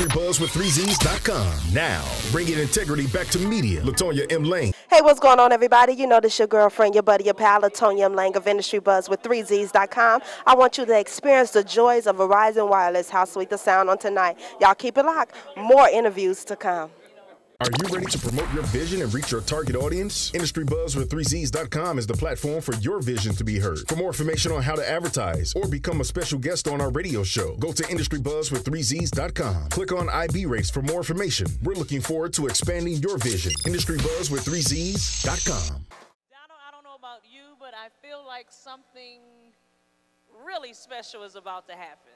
IndustryBuzzWith3Zs.com. Now, bringing integrity back to media. Latonya M. Lane. Hey, what's going on, everybody? You know this your girlfriend, your buddy, your pal, Latonya M. Lane of IndustryBuzzWith3Zs.com. I want you to experience the joys of Verizon Wireless. How sweet the sound on tonight. Y'all keep it locked. More interviews to come. Are you ready to promote your vision and reach your target audience? IndustryBuzzWith3Zs.com is the platform for your vision to be heard. For more information on how to advertise or become a special guest on our radio show, go to IndustryBuzzWith3Zs.com. Click on IB rates for more information. We're looking forward to expanding your vision. IndustryBuzzWith3Zs.com. I don't know about you, but I feel like something really special is about to happen.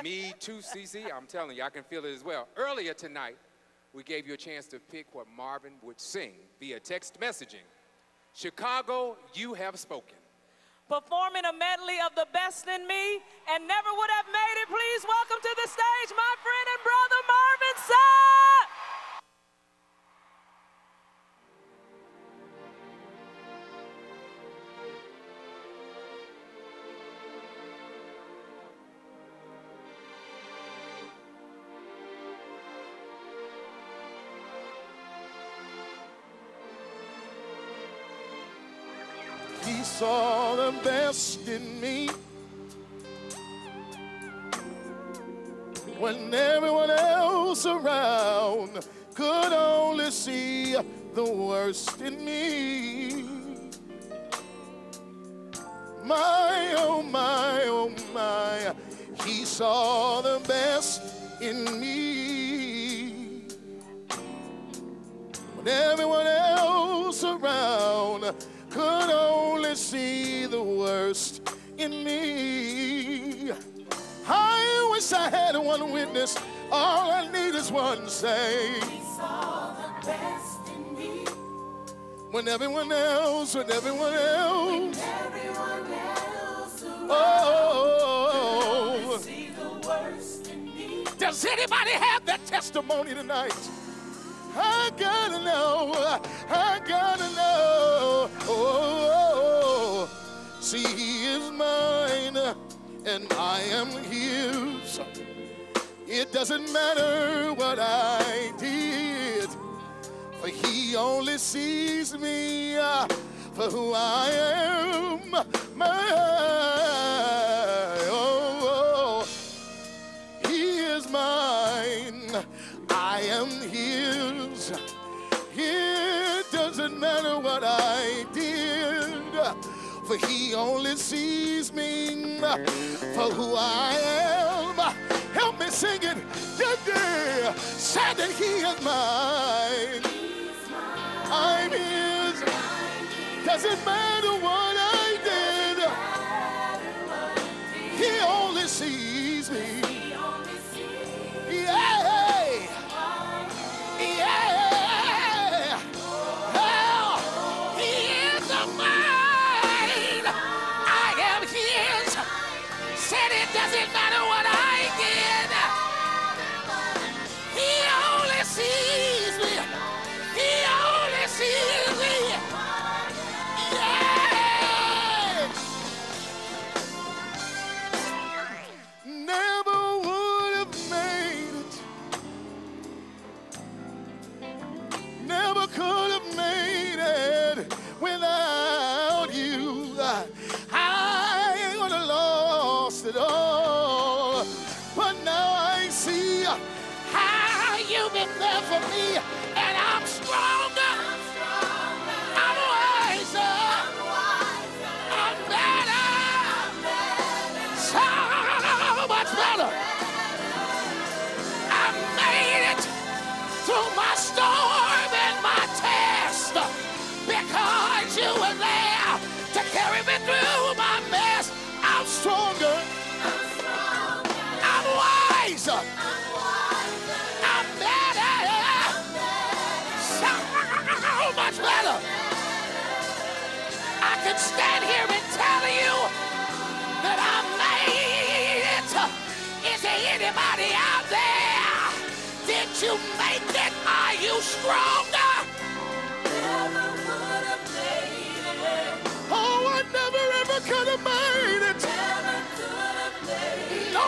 Me too, CeCe. I'm telling you, I can feel it as well. Earlier tonight, we gave you a chance to pick what Marvin would sing via text messaging. Chicago, you have spoken. Performing a medley of the best in me and never would have made it. Please welcome to the stage my friend and brother, Marvin Sapp. He saw the best in me when everyone else around could only see the worst in me. My, oh my, oh my, he saw the best in me when everyone else around could only see the worst in me. I wish I had one witness. All I need is one say. He saw the best in me. When everyone else, when everyone else. When everyone else around could see the worst in me. Does anybody have that testimony tonight? I gotta know, I gotta know. Oh, see, he is mine and I am his. It doesn't matter what I did, for he only sees me for who I am. He is mine, I am his. It doesn't matter what I did, for he only sees me for who I am. Help me sing it. Yeah. Say that he is mine. I'm his. Doesn't matter what I did. He only sees me. Yeah. Doesn't matter what I did. He only sees me. He only sees me. Yeah. Never would have made it. Never could have made it without you. I would have lost it all. But now I see how you've been there for me, and I'm stronger. I'm wiser. I'm better. So much better. I made it through my storm and my test because you were there to carry me through my mess. I'm stronger. I'm wiser. I'm better. So much better. I can stand here and tell you that I made it. Is there anybody out there? Did you make it? Are you stronger? Never would have made it. Oh, I never ever could have made it. Never could have made it. No.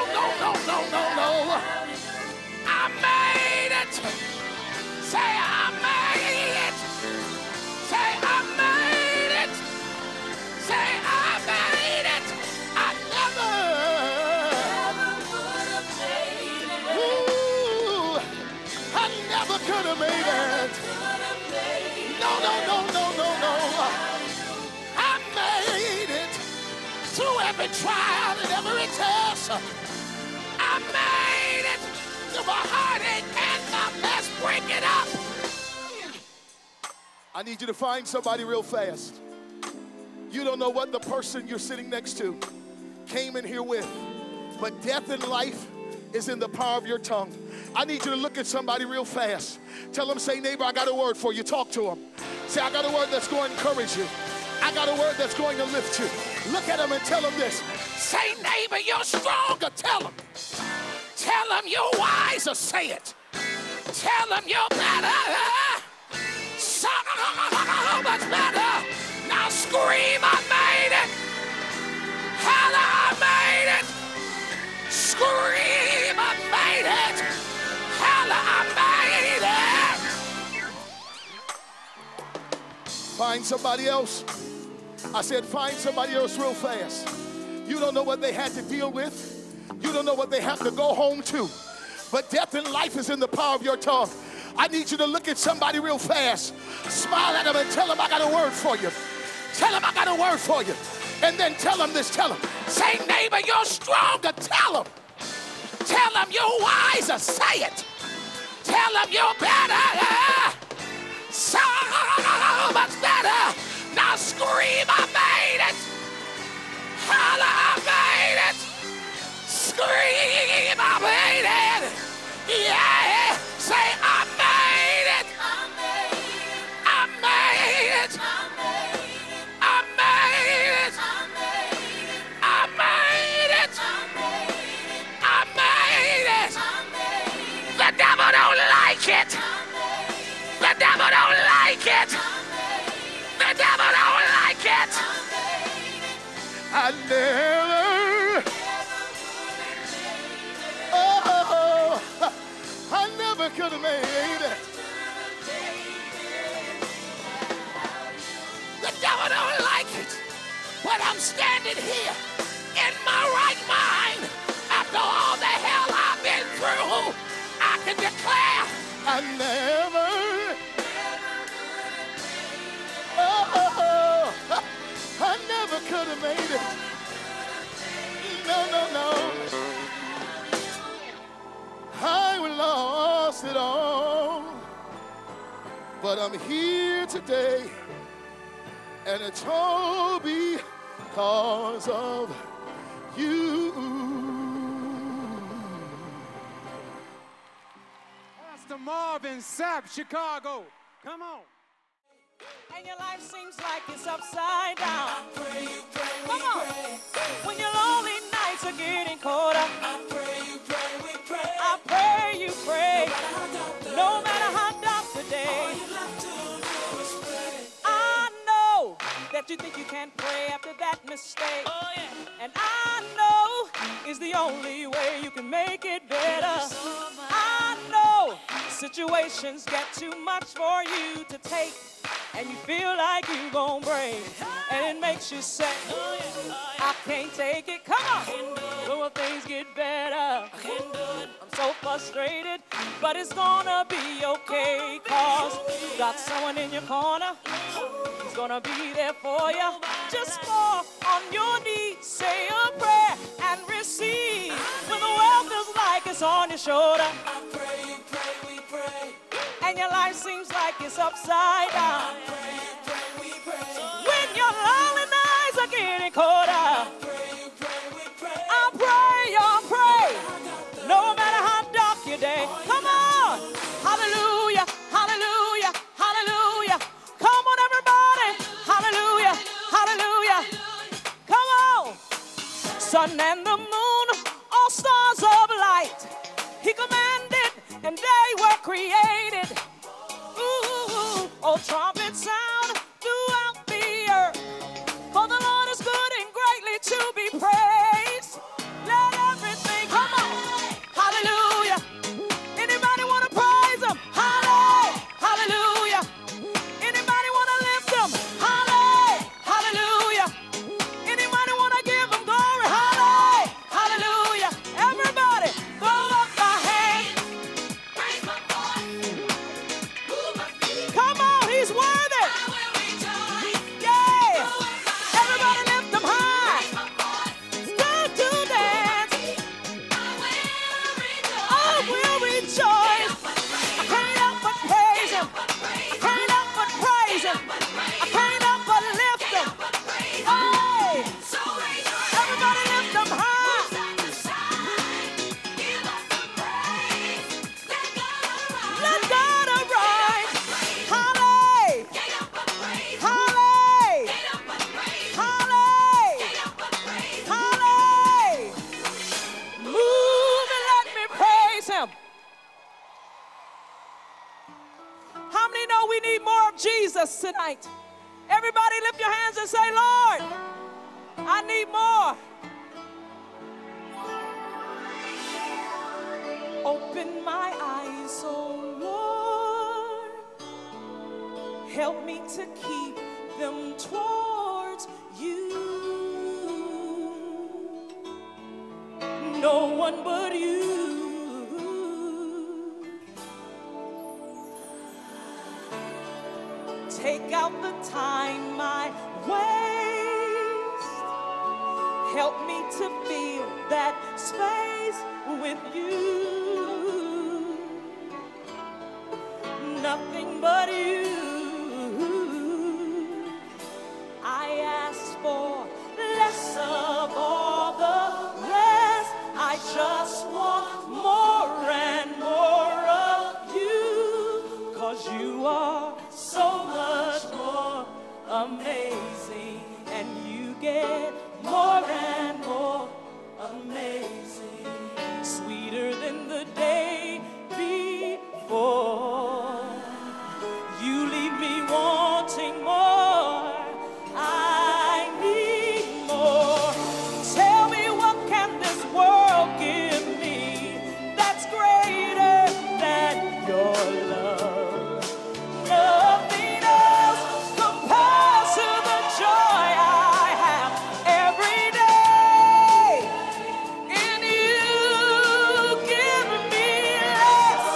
every trial and every test. I made it through my heartache and my mess. Break it up. I need you to find somebody real fast. You don't know what the person you're sitting next to came in here with, but death and life is in the power of your tongue. I need you to look at somebody real fast. Tell them, say, neighbor, I got a word for you. Talk to them. Say, I got a word that's going to encourage you. I got a word that's going to lift you. Look at them and tell them this. Say, neighbor, you're stronger. Tell them. Tell them you're wiser. Say it. Tell them you're better. So much better. Now scream, I made it. Holla, I made it. Scream, I made it. Holla, I made it. Find somebody else. I said find somebody else real fast. You don't know what they had to deal with. You don't know what they have to go home to. But death and life is in the power of your tongue. I need you to look at somebody real fast. Smile at them and tell them I got a word for you. Tell them I got a word for you. And then tell them this. Tell them. Say, neighbor, you're stronger. Tell them. Tell them you're wiser. Say it. Tell them you're better. So much better. Now scream, I made it. Holla, I made it. Scream, I made it. Yeah. Say, I made it. I made it. I made it. I made it. I made it. The devil don't like it. The devil don't like it. The devil don't like it. I never. Oh, I never could have made it. The devil don't like it. But I'm standing here in my right mind. After all the hell I've been through, I can declare I never. Oh, I never could have made it. No, no, no. I lost it all. But I'm here today, and it's all because of you. Pastor Marvin Sapp, Chicago. Come on. And your life seems like it's upside down. I pray, you pray, Come we on. pray. When your lonely nights are getting colder. I pray, you pray, we pray. I pray, you pray. No matter No matter how dark the how dark the all day. you have to do is pray. I know that you think you can't pray after that mistake. Oh, yeah. And I know is the only way you can make it better. I know situations get too much for you to take, and you feel like you gon' break, and it makes you say, I can't take it. Come on. When will things get better? I'm so frustrated, but it's gonna be okay, cause you got someone in your corner who's gonna be there for you. Just fall on your knees, say a prayer, and receive. When the world feels like it's on your shoulder, I pray, you pray, we pray. and your life seems like it's upside down. I pray, you pray, we pray. When your lonely nights are getting colder, I pray, you pray, we pray. I pray, no matter how dark your day. Come on, hallelujah, hallelujah, hallelujah. Come on, everybody, hallelujah, hallelujah. Come on, sun and the moon, all stars of light. He commanded, and they were created. Ooh, oh, trumpet sound throughout the earth. For the Lord is good and greatly to need more of Jesus tonight? Everybody lift your hands and say, Lord, I need more. Open my eyes, oh Lord. Help me to keep them towards you. No one but you. Take out the time I waste. Help me to fill that space with you. Nothing but you. I ask for less of all the rest. I just want more and more of you. 'Cause you are so much more amazing, and you get more and more amazing, sweeter than the day before. You leave me wanting more. I need more. Tell me, what can this world give me that's greater than your love? Nothing else compares to the joy I have every day. In you, give me less.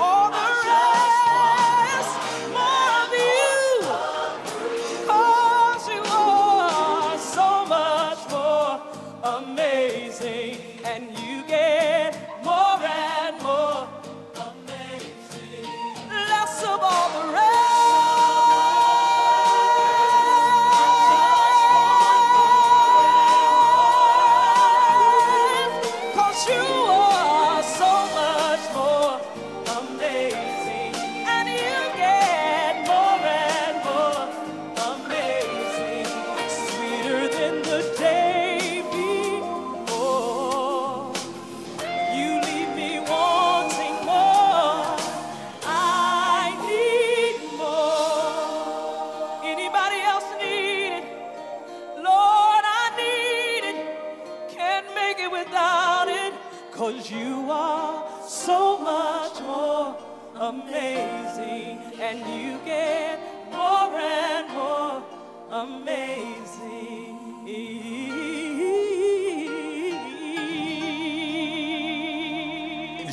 All the rest, more of you. 'Cause you are so much more amazing, and you get more and more amazing. Less of all the rest. 'Cause you are so much more amazing, and you get more and more amazing, sweeter than the day before. You leave me wanting more. I need more. Anybody else need it? Lord, I need it. Can't make it without it. 'Cause you are so much more amazing, and you get more and more amazing.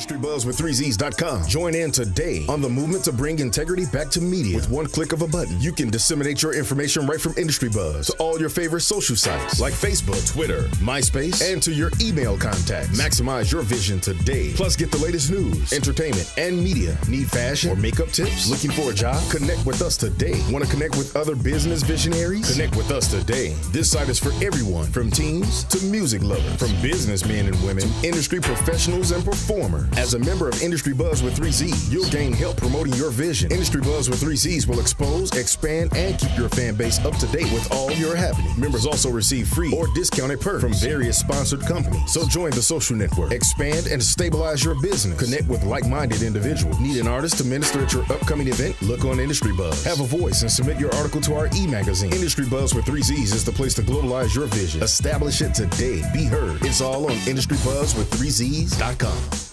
IndustryBuzzWith3Zs.com. Join in today on the movement to bring integrity back to media. With one click of a button, you can disseminate your information right from Industry Buzz to all your favorite social sites like Facebook, Twitter, MySpace, and to your email contacts. Maximize your vision today. Plus, get the latest news, entertainment, and media. Need fashion or makeup tips? Looking for a job? Connect with us today. Want to connect with other business visionaries? Connect with us today. This site is for everyone, from teens to music lovers, from businessmen and women to industry professionals and performers. As a member of Industry Buzz with 3Z, you'll gain help promoting your vision. Industry Buzz with 3Zs will expose, expand, and keep your fan base up to date with all your happenings. Members also receive free or discounted perks from various sponsored companies. So join the social network, expand, and stabilize your business. Connect with like-minded individuals. Need an artist to minister at your upcoming event? Look on Industry Buzz. Have a voice and submit your article to our e-magazine. Industry Buzz with 3Zs is the place to globalize your vision. Establish it today. Be heard. It's all on IndustryBuzzWith3Zs.com.